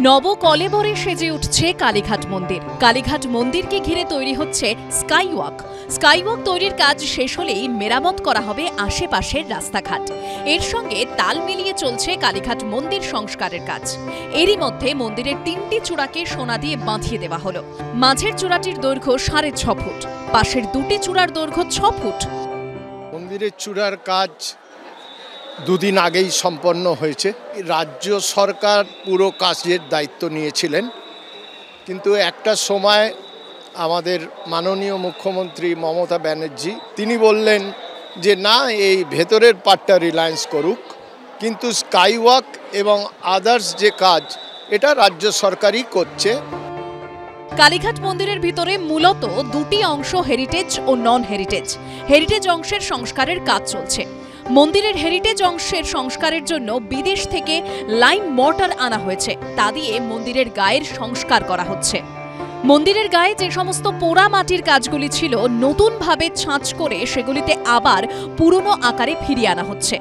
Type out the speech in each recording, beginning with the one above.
নবকলেবরে সেজে উঠছে কালীঘাট মন্দির। কালীঘাট মন্দিরকে ঘিরে তৈরি হচ্ছে স্কাইওয়াক। স্কাইওয়াক তৈরির কাজ শেষ হলেই মেরামত করা হবে আশেপাশের রাস্তাঘাট। এর সঙ্গে তাল মিলিয়ে চলছে কালীঘাট মন্দির সংস্কারের কাজ। এরই মধ্যে মন্দিরের 3টি চূড়াকে সোনা দিয়ে বাঁধিয়ে দেওয়া হলো। মাঝের চূড়াটির দৈর্ঘ্য 6.5 ফুট, পাশের 2টি চূড়ার দৈর্ঘ্য 6 ফুট। মন্দিরের চূড়ার কাজ দুদিন আগেই সম্পন্ন হয়েছে। রাজ্য সরকার পুরো কাজের দায়িত্ব নিয়েছিলেন, কিন্তু একটা সময় আমাদের মাননীয় মুখ্যমন্ত্রী মমতা ব্যানার্জি তিনি বললেন যে না, এই ভেতরের পার্টটা রিলায়েন্স করুক, কিন্তু স্কাইওয়াক এবং আদার্স যে কাজ এটা রাজ্য সরকারই করছে। কালীঘাট মন্দিরের ভিতরে মূলত 2টি অংশ হেরিটেজ ও নন হেরিটেজ। হেরিটেজ অংশের সংস্কারের কাজ চলছে। মন্দিরের হেরিটেজ অংশের সংস্কারের জন্য বিদেশ থেকে লাইম মর্টার আনা হয়েছে, তা দিয়ে মন্দিরের গায়ের সংস্কার করা হচ্ছে। মন্দিরের গায়ে যে সমস্ত পোড়া মাটির কাজগুলি ছিল নতুনভাবে ছাঁচ করে সেগুলিতে আবার পুরনো আকারে ফিরিয়ে আনা হচ্ছে,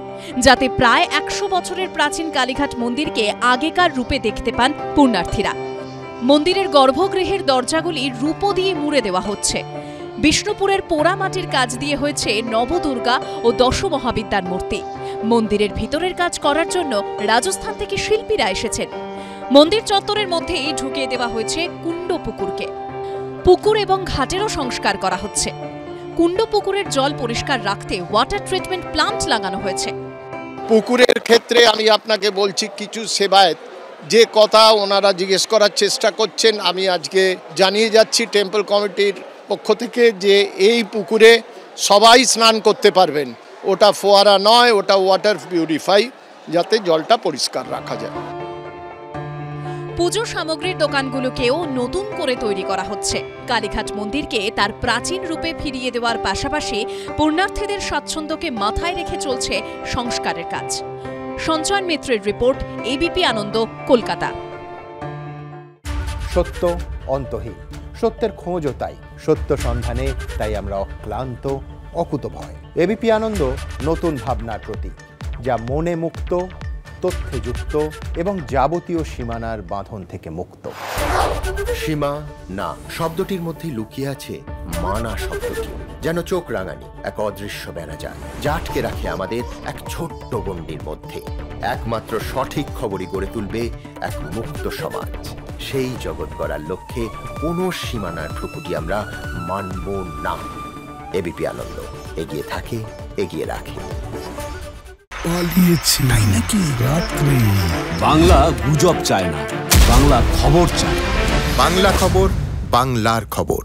যাতে প্রায় 100 বছরের প্রাচীন কালীঘাট মন্দিরকে আগেকার রূপে দেখতে পান পুণ্যার্থীরা। মন্দিরের গর্ভগৃহের দরজাগুলি রূপো দিয়ে মুড়ে দেওয়া হচ্ছে। বিষ্ণুপুরের পোড়া মাটির কাজ দিয়ে হয়েছে নবদুর্গা ও দশমহাবিদ্যার মূর্তি। মন্দিরের ভিতরের কাজ করার জন্য রাজস্থান থেকে শিল্পীরা এসেছেন। মন্দির চত্বরের মধ্যেই ঢুকিয়ে দেওয়া হয়েছে কুণ্ড পুকুরকে। পুকুর এবং ঘাটেরও সংস্কার করা হচ্ছে। কুণ্ড পুকুরের জল পরিষ্কার রাখতে ওয়াটার ট্রিটমেন্ট প্লান্ট লাগানো হয়েছে। পুকুরের ক্ষেত্রে আমি আপনাকে বলছি, কিছু সেবায়েত যে কথা ওনারা জিজ্ঞেস করার চেষ্টা করছেন, আমি আজকে জানিয়ে যাচ্ছি টেম্পল কমিটির পক্ষ থেকে যে এই পুকুরে সবাই স্নান করতে পারবেন। ওটা ফোয়ারা নয়, ওটা ওয়াটার পিউরিফাই, যাতে জলটা পরিষ্কার রাখা যায়। পুজো সামগ্রীর দোকানগুলোকেও নতুন করে তৈরি করা হচ্ছে। কালীঘাট মন্দিরকে তার প্রাচীন রূপে ফিরিয়ে দেওয়ার পাশাপাশি পুণ্যার্থীদের স্বাচ্ছন্দ্যকে মাথায় রেখে চলছে সংস্কারের কাজ। সঞ্চয়ন মিত্রের রিপোর্ট, এবিপি আনন্দ, কলকাতা। সত্য অন্তহীন, সত্যের খোঁজও তাই, সত্য সন্ধানে তাই আমরা অক্লান্ত, অকুতভয়। এবিপি আনন্দ নতুন ভাবনার প্রতীক, যা মনে মুক্ত, তথ্যে যুক্ত এবং যাবতীয় সীমানার বাঁধন থেকে মুক্ত। সীমা না শব্দটির মধ্যেই লুকিয়ে আছে মানা শব্দটি, যেন চোখ রাঙানি এক অদৃশ্য বেড়াজাল, যা আটকে রাখে আমাদের এক ছোট্ট গণ্ডির মধ্যে। একমাত্র সঠিক খবরই গড়ে তুলবে এক মুক্ত সমাজ। সেই জগৎ গড়ার লক্ষ্যে কোনো সীমানার ঠুকুটি আমরা মানব না। এবিপি আনন্দ এগিয়ে থাকে, এগিয়ে রাখে। তাই নাকি? রাত্রে বাংলা গুজব চায় না, বাংলা খবর চায়। বাংলা খবর, বাংলার খবর।